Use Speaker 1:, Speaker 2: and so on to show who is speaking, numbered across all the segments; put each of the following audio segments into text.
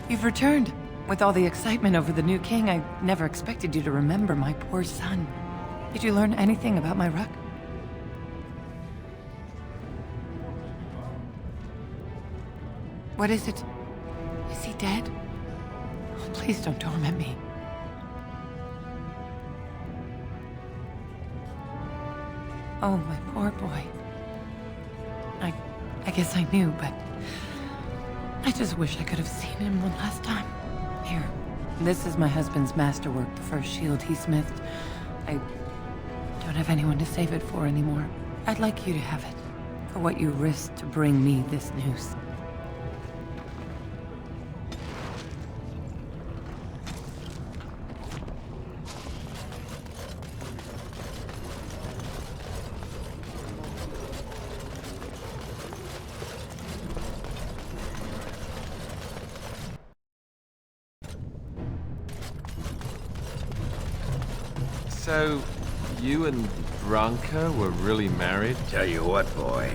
Speaker 1: You've returned. With all the excitement over the new king, I never expected you to remember my poor son. Did you learn anything about my Ruck? What is it? Is he dead? Oh, please don't torment me. Oh, my poor boy. I guess I knew, but I just wish I could have seen him one last time. Here, this is my husband's masterwork, the first shield he smithed. I don't have anyone to save it for anymore. I'd like you to have it, for what you risked to bring me this news.
Speaker 2: So, you and Branka were really married?
Speaker 3: Tell you what, boy.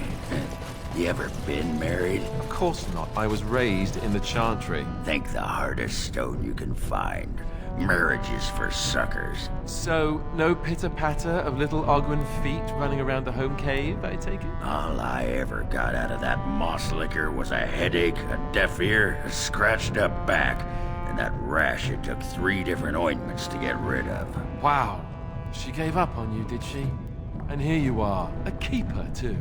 Speaker 3: You ever been married?
Speaker 2: Of course not. I was raised in the Chantry.
Speaker 3: Think the hardest stone you can find. Marriage is for suckers.
Speaker 2: So, no pitter-patter of little Ogwen feet running around the home cave, I take it?
Speaker 3: All I ever got out of that moss liquor was a headache, a deaf ear, a scratched up back, and that rash it took 3 different ointments to get rid of.
Speaker 2: Wow. She gave up on you, did she? And here you are, a keeper, too.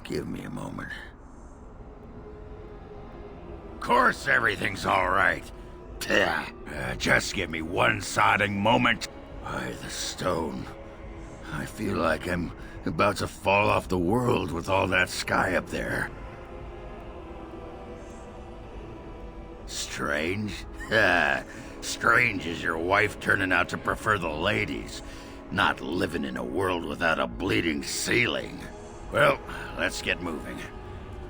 Speaker 3: Give me a moment. Of course everything's all right. Just give me one sodding moment. By the stone. I feel like I'm about to fall off the world with all that sky up there. Strange? Strange is your wife turning out to prefer the ladies, not living in a world without a bleeding ceiling. Well, let's get moving.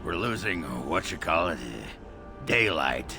Speaker 3: We're losing, daylight.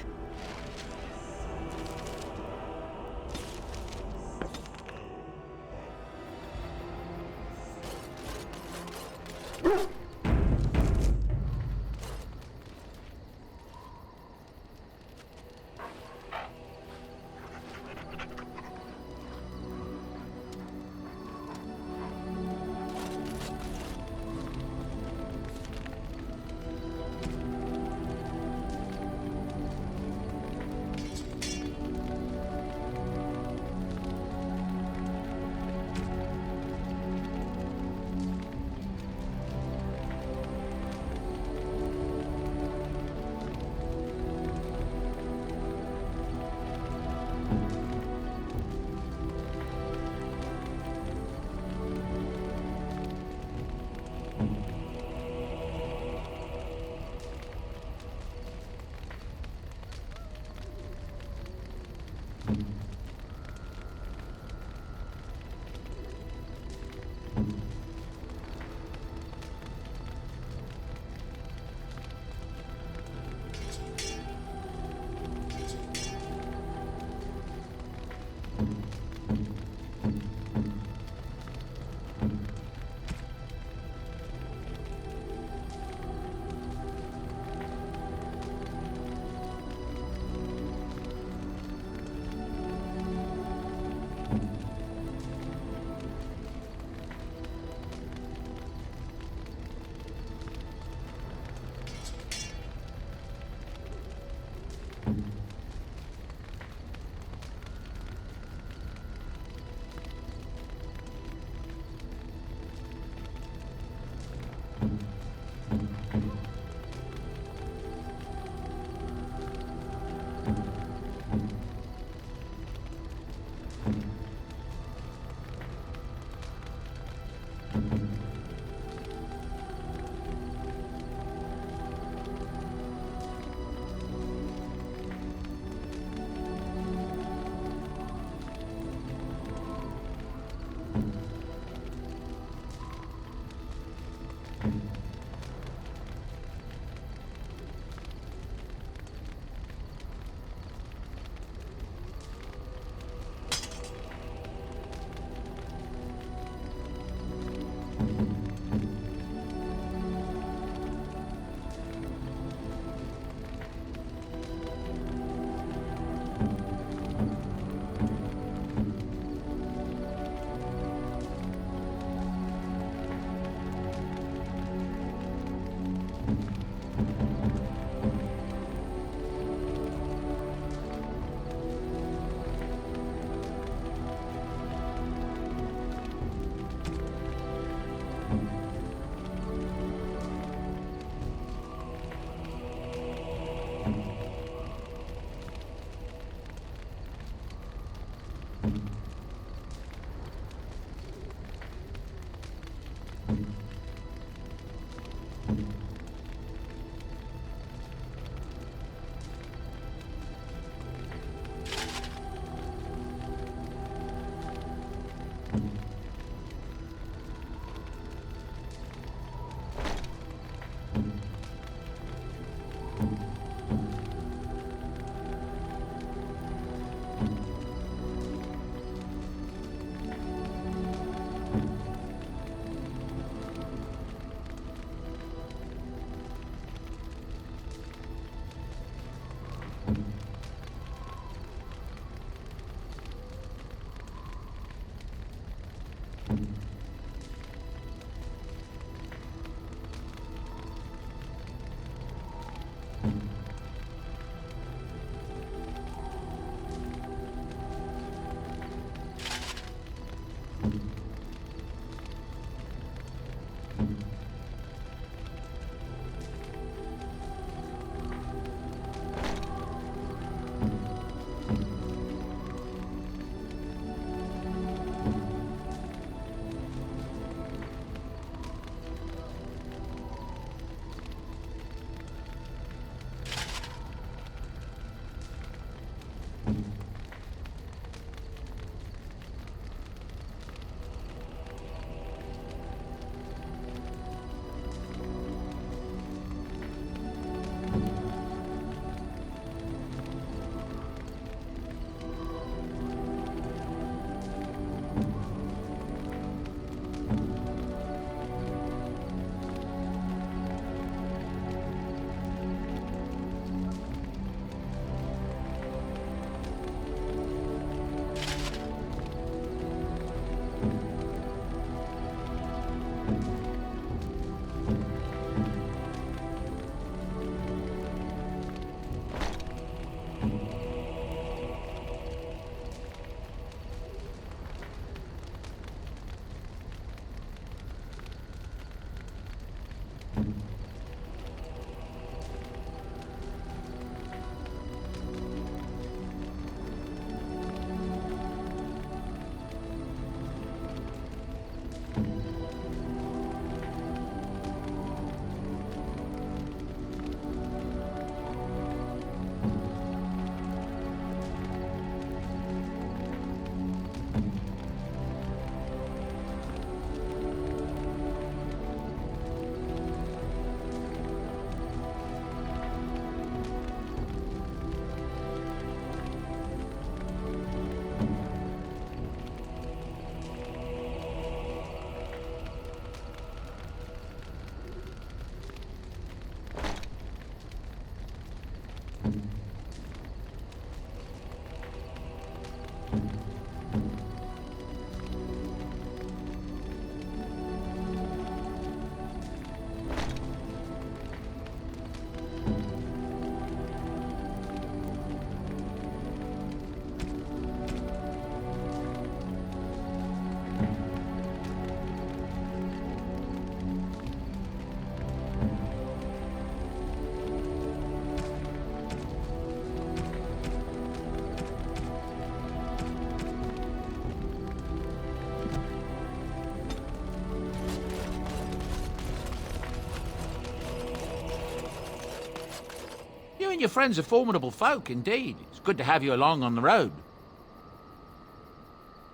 Speaker 4: You and your friends are formidable folk, indeed. It's good to have you along on the road.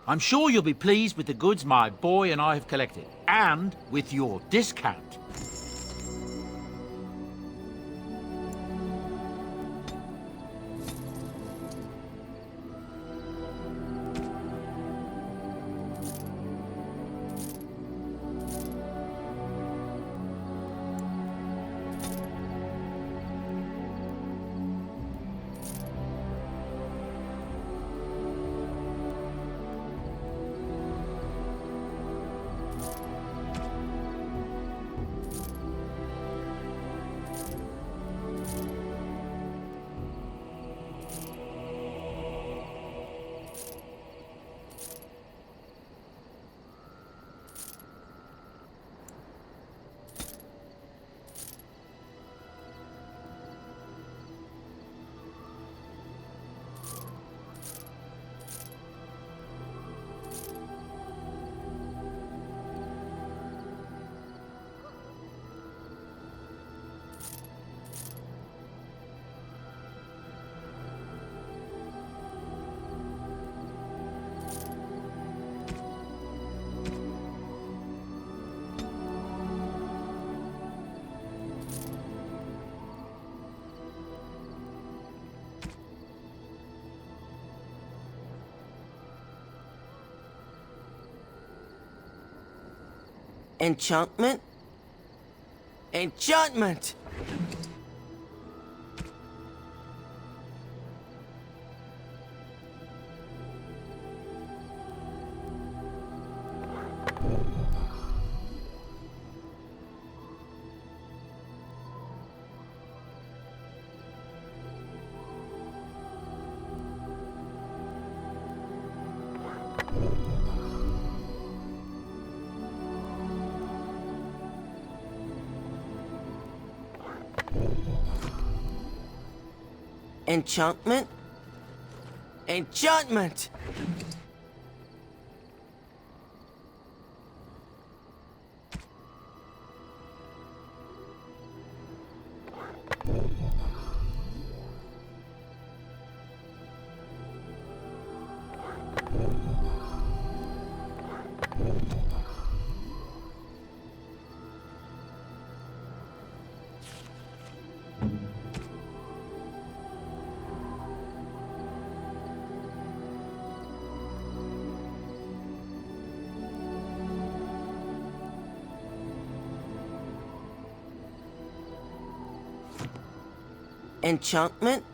Speaker 4: I'm sure you'll be pleased with the goods my boy and I have collected, and with your discount.
Speaker 5: Enchantment? Enchantment! Enchantment? Enchantment! Enchantment?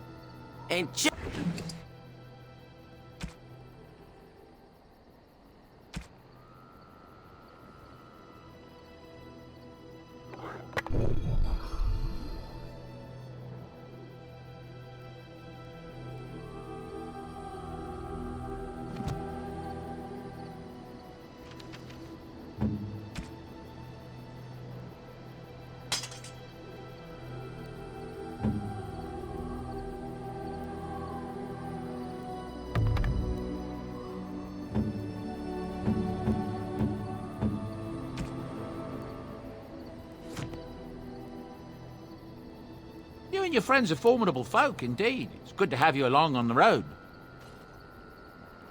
Speaker 4: You and your friends are formidable folk, indeed. It's good to have you along on the road.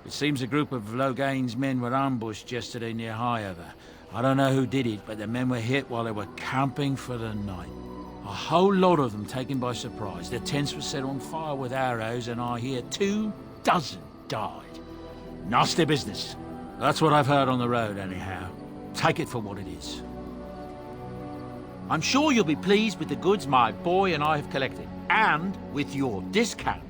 Speaker 4: It seems a group of Loghain's men were ambushed yesterday near Highover. I don't know who did it, but the men were hit while they were camping for the night. A whole lot of them taken by surprise. Their tents were set on fire with arrows, and I hear 24 died. Nasty business. That's what I've heard on the road, anyhow. Take it for what it is. I'm sure you'll be pleased with the goods my boy and I have collected, and with your discount.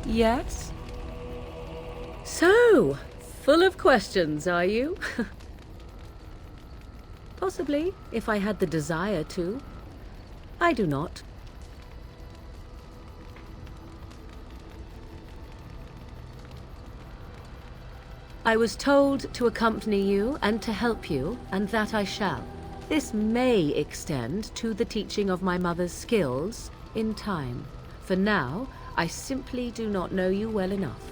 Speaker 6: Yes? So, full of questions, are you? Possibly, if I had the desire to. I do not. I was told to accompany you and to help you, and that I shall. This may extend to the teaching of my mother's skills in time. For now, I simply do not know you well enough.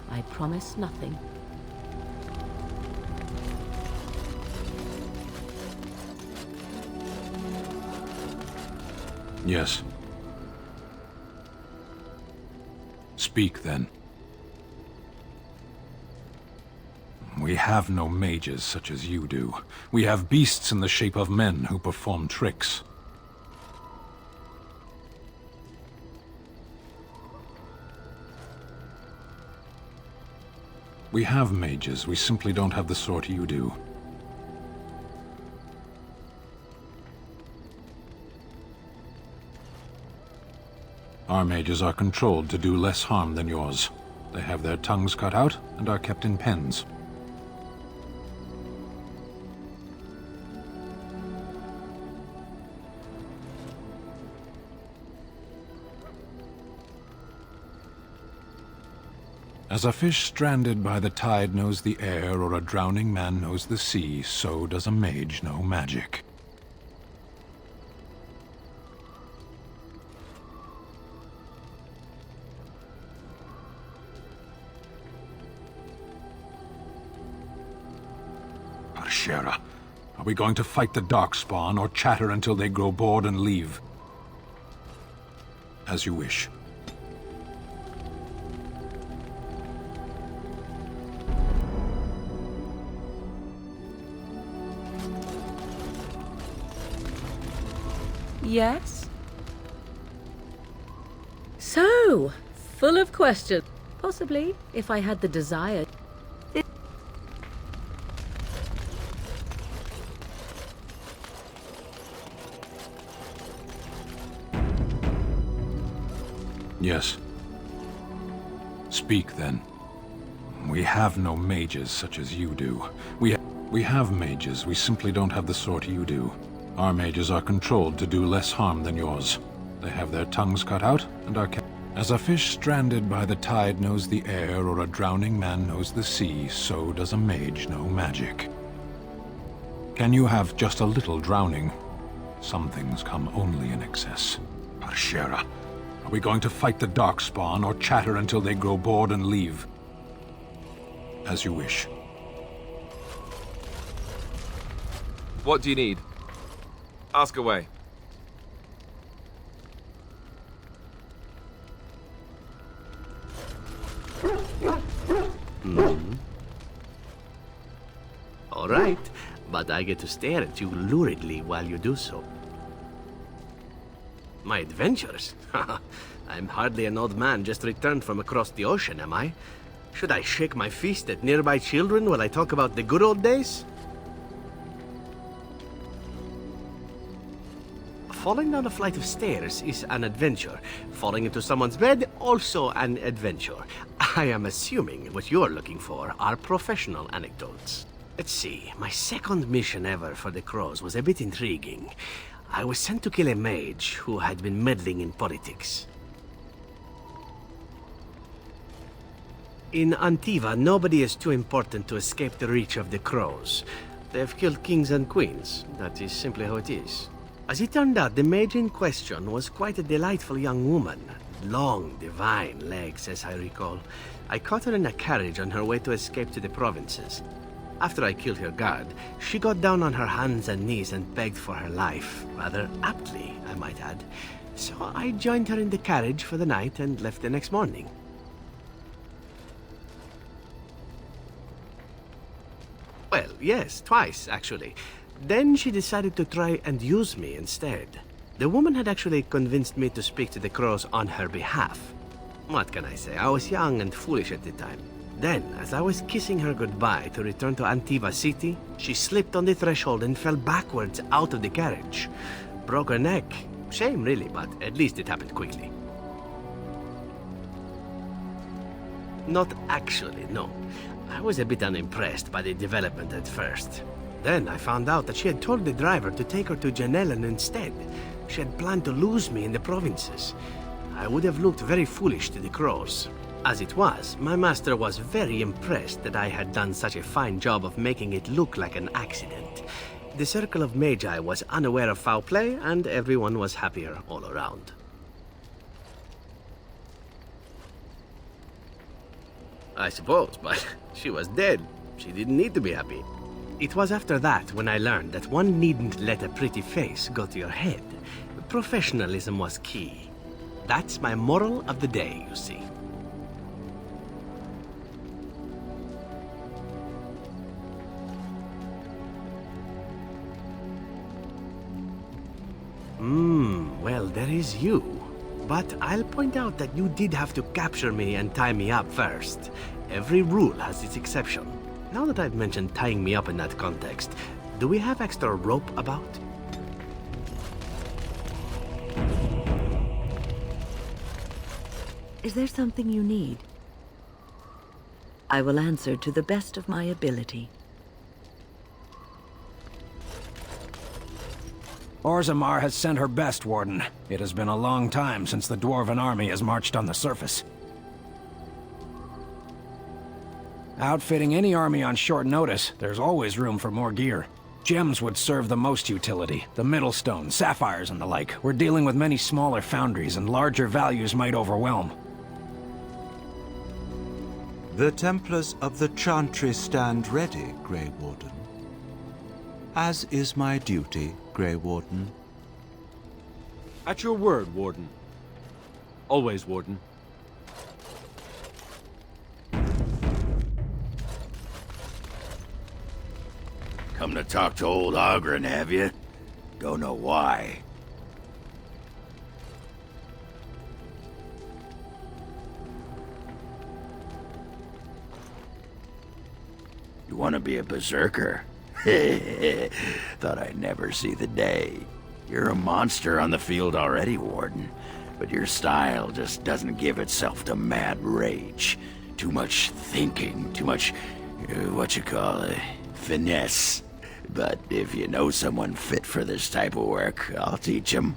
Speaker 6: I promise nothing.
Speaker 7: Yes. Speak, then. We have no mages such as you do. We have beasts in the shape of men who perform tricks. We have mages, we simply don't have the sort you do. Our mages are controlled to do less harm than yours. They have their tongues cut out and are kept in pens. As a fish stranded by the tide knows the air, or a drowning man knows the sea, so does a mage know magic. Parshera, are we going to fight the Darkspawn, or chatter until they grow bored and leave? As you wish.
Speaker 6: Yes? So, full of questions. Possibly, if I had the desire.
Speaker 7: Yes. Speak, then. We have no mages such as you do. We have mages, we simply don't have the sort you do. Our mages are controlled to do less harm than yours. They have their tongues cut out, and are kept. As a fish stranded by the tide knows the air, or a drowning man knows the sea, so does a mage know magic. Can you have just a little drowning? Some things come only in excess. Parshera, are we going to fight the Darkspawn, or chatter until they grow bored and leave? As you wish.
Speaker 2: What do you need? Ask away.
Speaker 8: All right, but I get to stare at you luridly while you do so. My adventures? I'm hardly an old man just returned from across the ocean, am I? Should I shake my fist at nearby children while I talk about the good old days? Falling down a flight of stairs is an adventure. Falling into someone's bed, also an adventure. I am assuming what you're looking for are professional anecdotes. Let's see, my second mission ever for the Crows was a bit intriguing. I was sent to kill a mage who had been meddling in politics. In Antiva, nobody is too important to escape the reach of the Crows. They've killed kings and queens. That is simply how it is. As it turned out, the mage in question was quite a delightful young woman. Long, divine legs, as I recall. I caught her in a carriage on her way to escape to the provinces. After I killed her guard, she got down on her hands and knees and begged for her life. Rather aptly, I might add. So I joined her in the carriage for the night and left the next morning. Well, yes, twice, actually. Then she decided to try and use me instead. The woman had actually convinced me to speak to the Crows on her behalf. What can I say? I was young and foolish at the time. Then, as I was kissing her goodbye to return to Antiva City, she slipped on the threshold and fell backwards out of the carriage. Broke her neck. Shame, really, but at least it happened quickly. Not actually, no. I was a bit unimpressed by the development at first. Then I found out that she had told the driver to take her to Janellen instead. She had planned to lose me in the provinces. I would have looked very foolish to the Crows. As it was, my master was very impressed that I had done such a fine job of making it look like an accident. The Circle of Magi was unaware of foul play, and everyone was happier all around. I suppose, but she was dead. She didn't need to be happy. It was after that when I learned that one needn't let a pretty face go to your head. Professionalism was key. That's my moral of the day, you see. Well, there is you. But I'll point out that you did have to capture me and tie me up first. Every rule has its exception. Now that I've mentioned tying me up in that context, do we have extra rope about?
Speaker 9: Is there something you need? I will answer to the best of my ability.
Speaker 10: Orzammar has sent her best, Warden. It has been a long time since the Dwarven army has marched on the surface. Outfitting any army on short notice, there's always room for more gear. Gems would serve the most utility. The Middlestone, sapphires and the like. We're dealing with many smaller foundries, and larger values might overwhelm.
Speaker 11: The Templars of the Chantry stand ready, Grey Warden. As is my duty, Grey Warden.
Speaker 2: At your word, Warden. Always, Warden.
Speaker 3: Come to talk to old Oghren, have you? Don't know why. want to be a berserker? Thought I'd never see the day. You're a monster on the field already, Warden. But your style just doesn't give itself to mad rage. Too much thinking, too much, finesse. But if you know someone fit for this type of work, I'll teach him.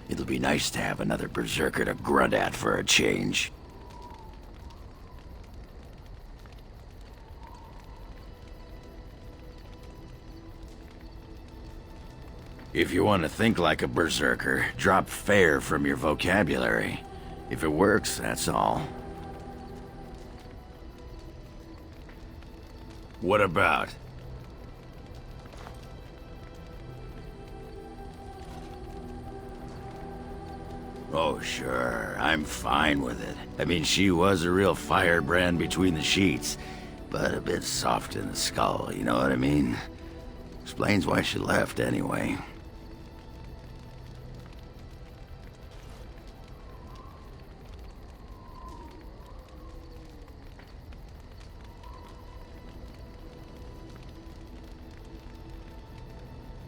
Speaker 3: It'll be nice to have another berserker to grunt at for a change. If you want to think like a berserker, drop fair from your vocabulary. If it works, that's all. What about? Oh, sure. I'm fine with it. I mean, she was a real firebrand between the sheets, but a bit soft in the skull, you know what I mean? Explains why she left, anyway.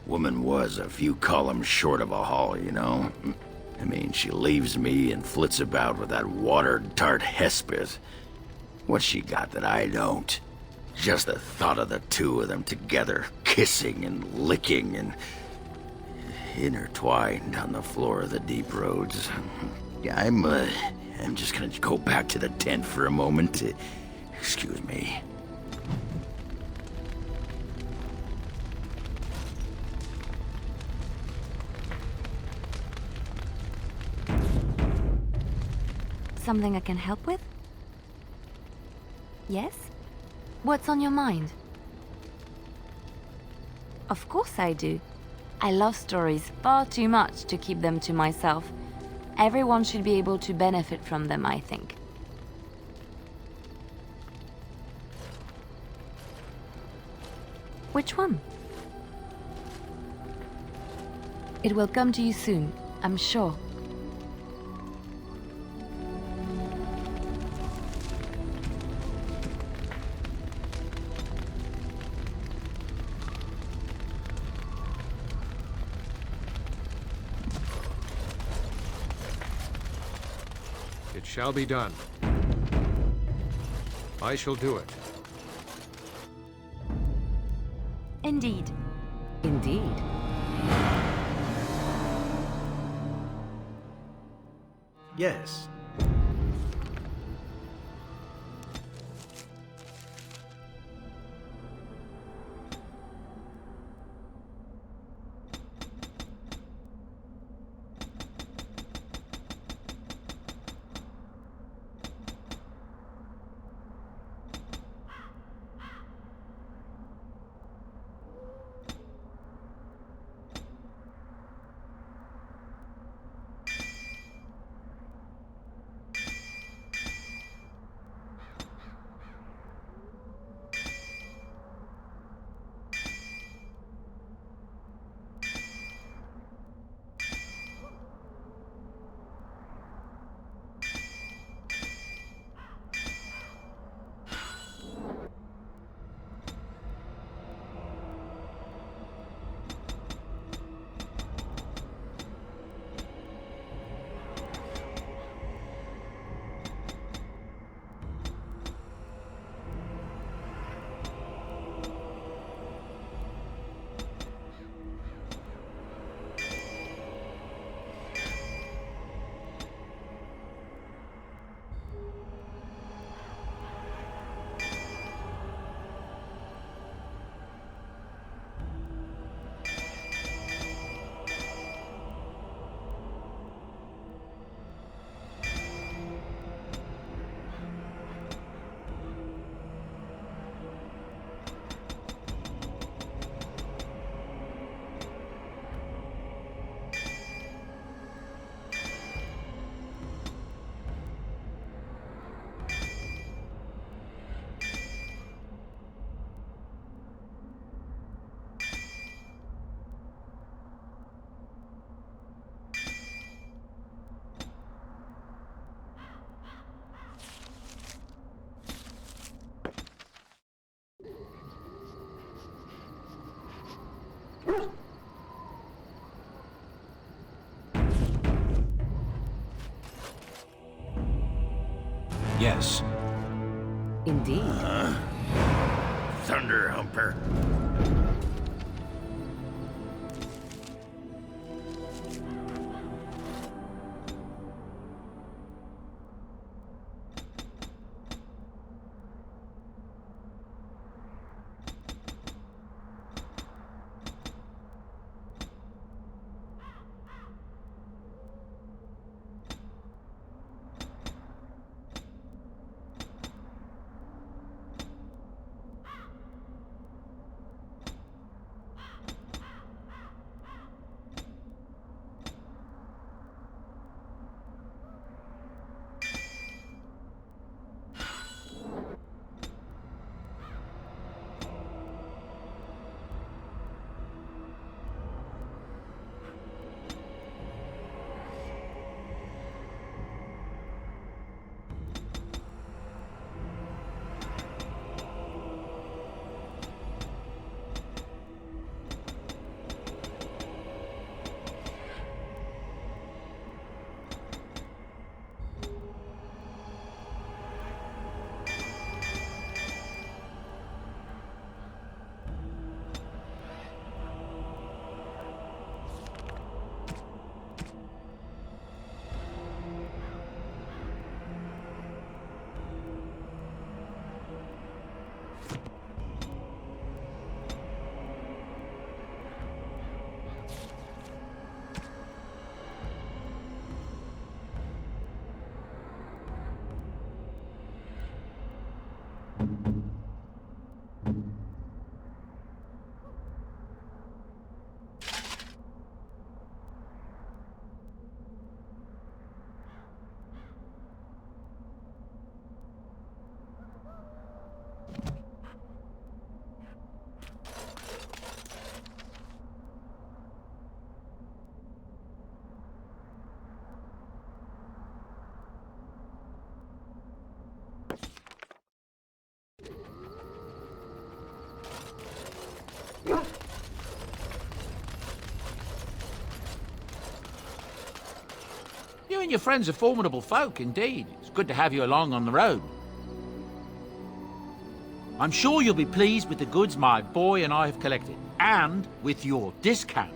Speaker 3: Woman was a few columns short of a haul, you know? I mean, she leaves me and flits about with that water-tart Hespith. What's she got that I don't? Just the thought of the two of them together, kissing and licking and intertwined on the floor of the deep roads. I'm just gonna go back to the tent for a moment. Excuse me.
Speaker 12: Something I can help with? Yes? What's on your mind? Of course I do. I love stories far too much to keep them to myself. Everyone should be able to benefit from them, I think. Which one? It will come to you soon, I'm sure.
Speaker 13: It shall be done. I shall do it.
Speaker 12: Indeed.
Speaker 6: Indeed.
Speaker 8: Yes.
Speaker 10: Yes.
Speaker 6: Indeed.
Speaker 3: Thunder Humper.
Speaker 4: You and your friends are formidable folk, indeed. It's good to have you along on the road. I'm sure you'll be pleased with the goods my boy and I have collected, and with your discount.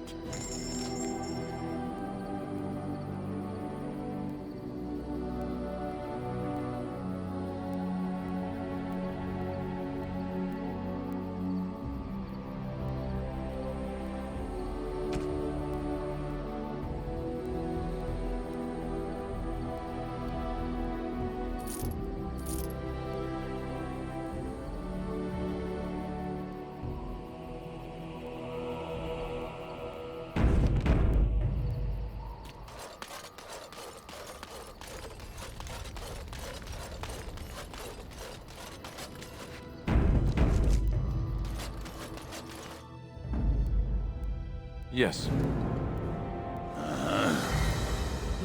Speaker 2: Yes.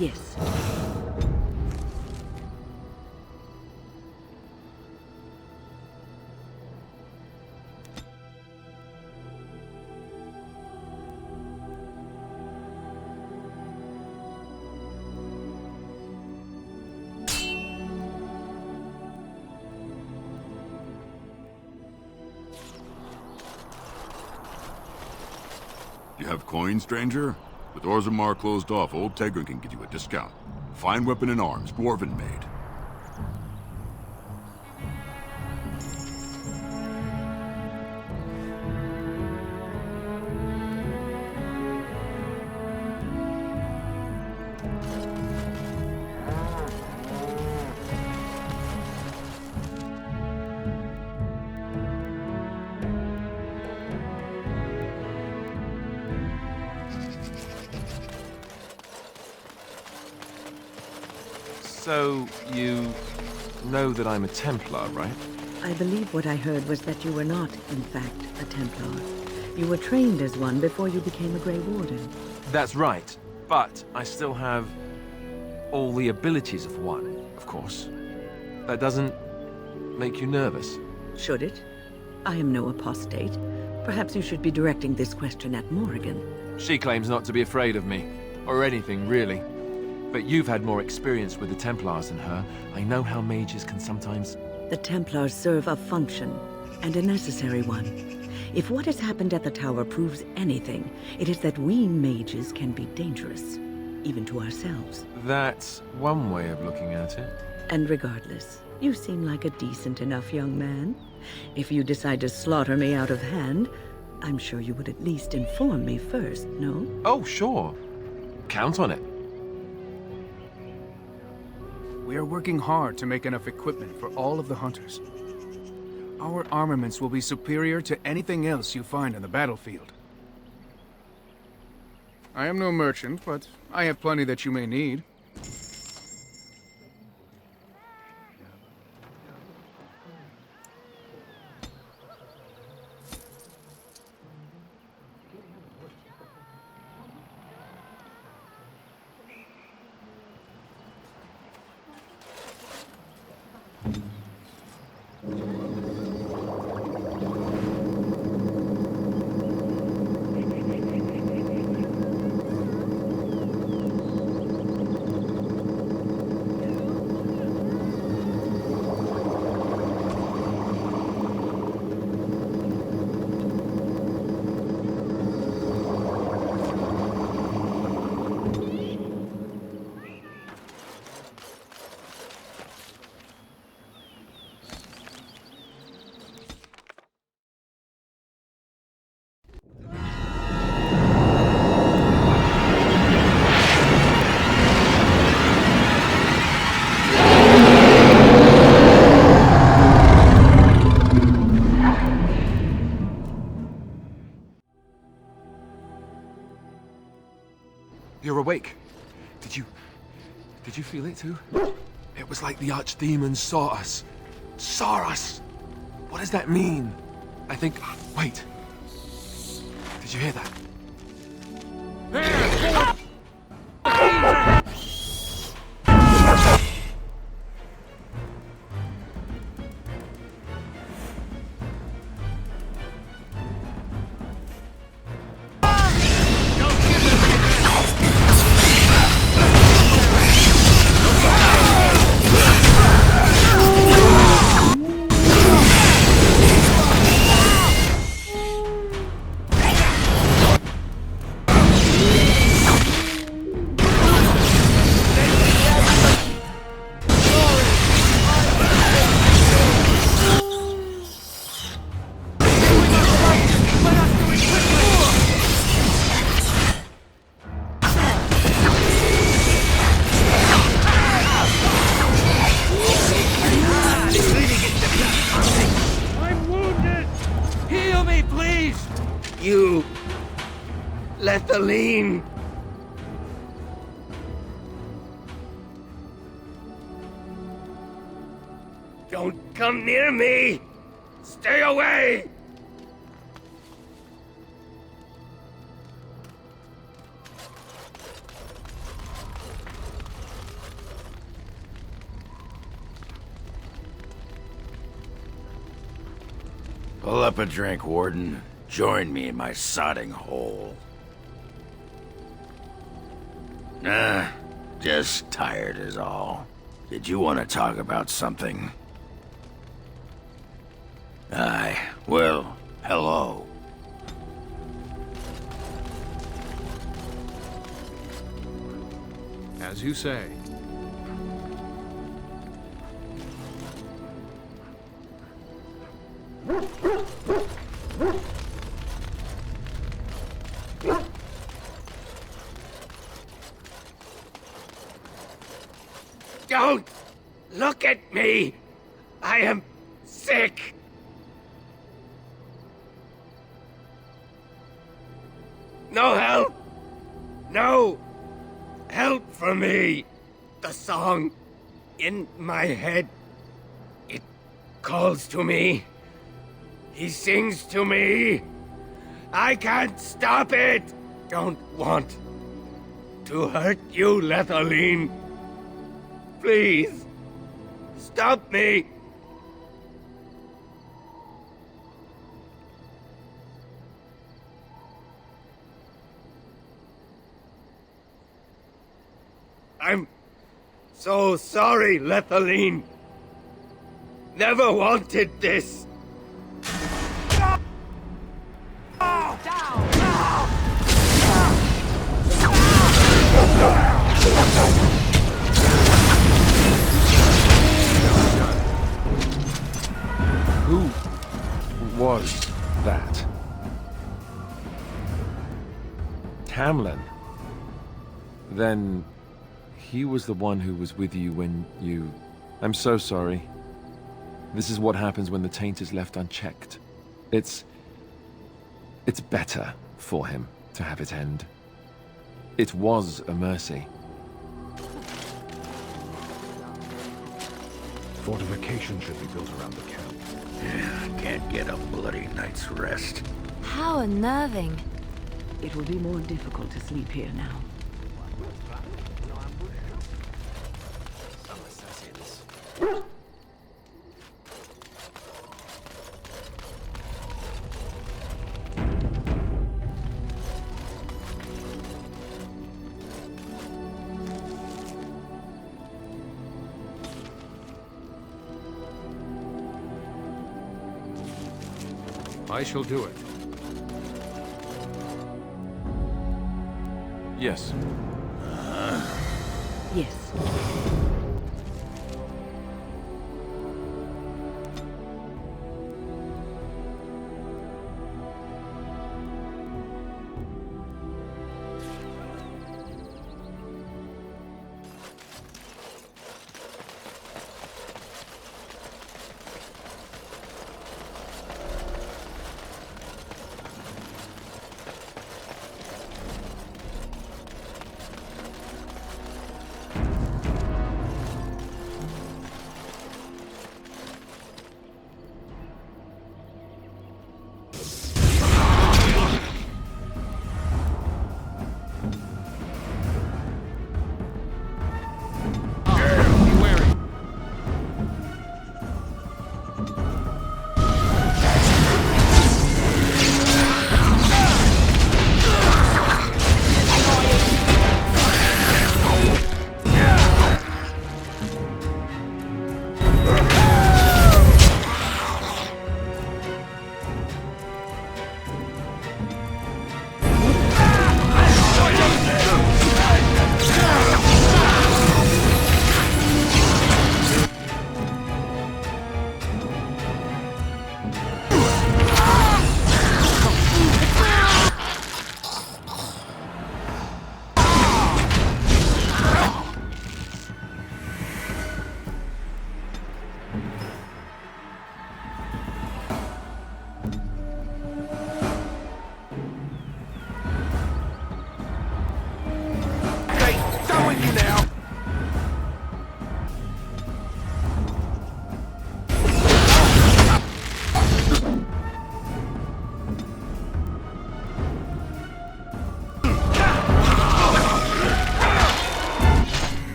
Speaker 9: Yes.
Speaker 14: You have coin, stranger? With Orzammar closed off, old Tegrin can get you a discount. Fine weapon and arms, dwarven made.
Speaker 2: So, you know that I'm a Templar, right?
Speaker 9: I believe what I heard was that you were not, in fact, a Templar. You were trained as one before you became a Grey Warden.
Speaker 2: That's right, but I still have all the abilities of one, of course. That doesn't make you nervous?
Speaker 9: Should it? I am no apostate. Perhaps you should be directing this question at Morrigan.
Speaker 2: She claims not to be afraid of me, or anything, really. But you've had more experience with the Templars than her. I know how mages can sometimes...
Speaker 9: The Templars serve a function, and a necessary one. If what has happened at the tower proves anything, it is that we mages can be dangerous, even to ourselves.
Speaker 2: That's one way of looking at it.
Speaker 9: And regardless, you seem like a decent enough young man. If you decide to slaughter me out of hand, I'm sure you would at least inform me first, no?
Speaker 2: Oh, sure. Count on it.
Speaker 15: We are working hard to make enough equipment for all of the hunters. Our armaments will be superior to anything else you find on the battlefield. I am no merchant, but I have plenty that you may need.
Speaker 2: You're awake. Did you feel it too? It was like the archdemons saw us. Saw us! What does that mean? I think... Wait. Did you hear that?
Speaker 8: You... Lethaline! Don't come near me! Stay away!
Speaker 3: Pull up a drink, Warden. Join me in my sodding hole. Nah, just tired is all. Did you want to talk about something? Aye, well, hello.
Speaker 13: As you say.
Speaker 8: Don't look at me! I am sick! No help! No help for me! The song in my head, it calls to me. He sings to me. I can't stop it! Don't want to hurt you, Lethaline. Please, stop me!
Speaker 16: I'm so sorry, Lethaline. Never wanted this.
Speaker 2: Who was that? Tamlin. Then he was the one who was with you when you... I'm so sorry. This is what happens when the taint is left unchecked. It's better for him to have it end. It was a mercy.
Speaker 7: Fortification should be built around the camp.
Speaker 3: Can't get a bloody night's rest.
Speaker 12: How unnerving.
Speaker 9: It will be more difficult to sleep here now.
Speaker 13: I shall do it.
Speaker 2: Yes.
Speaker 9: Yes.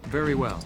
Speaker 13: Very well.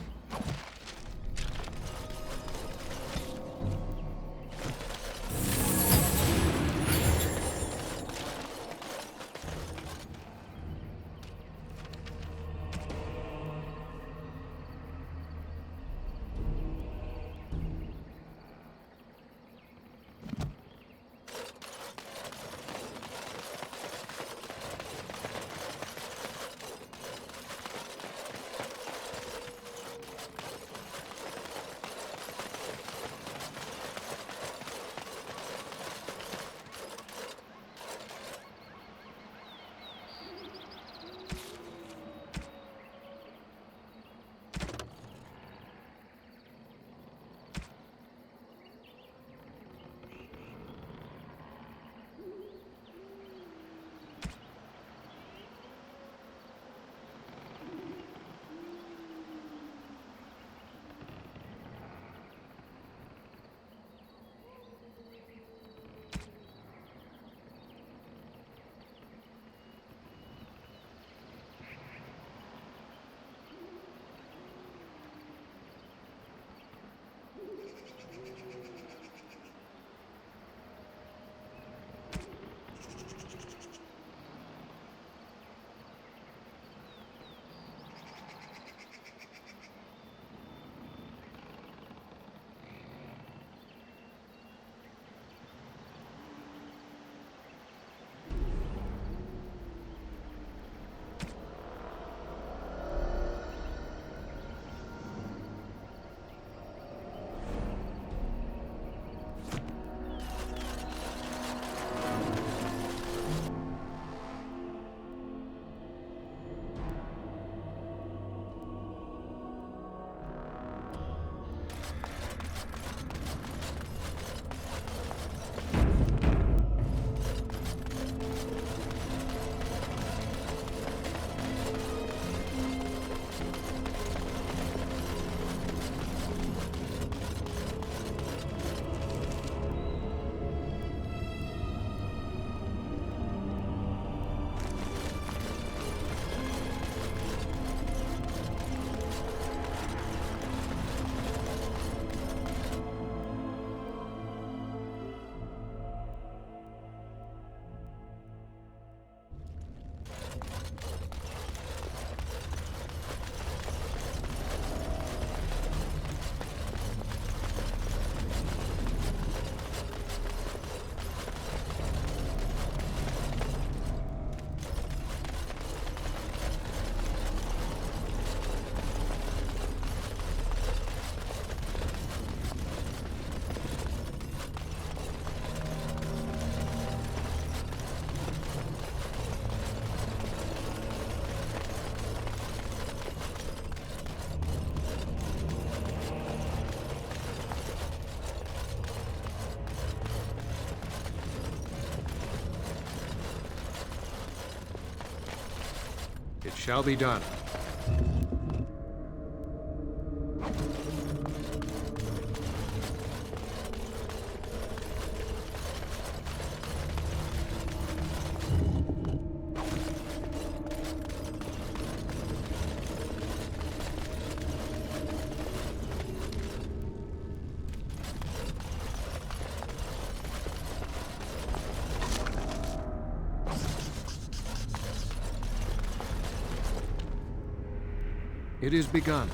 Speaker 13: It shall be done. It is begun.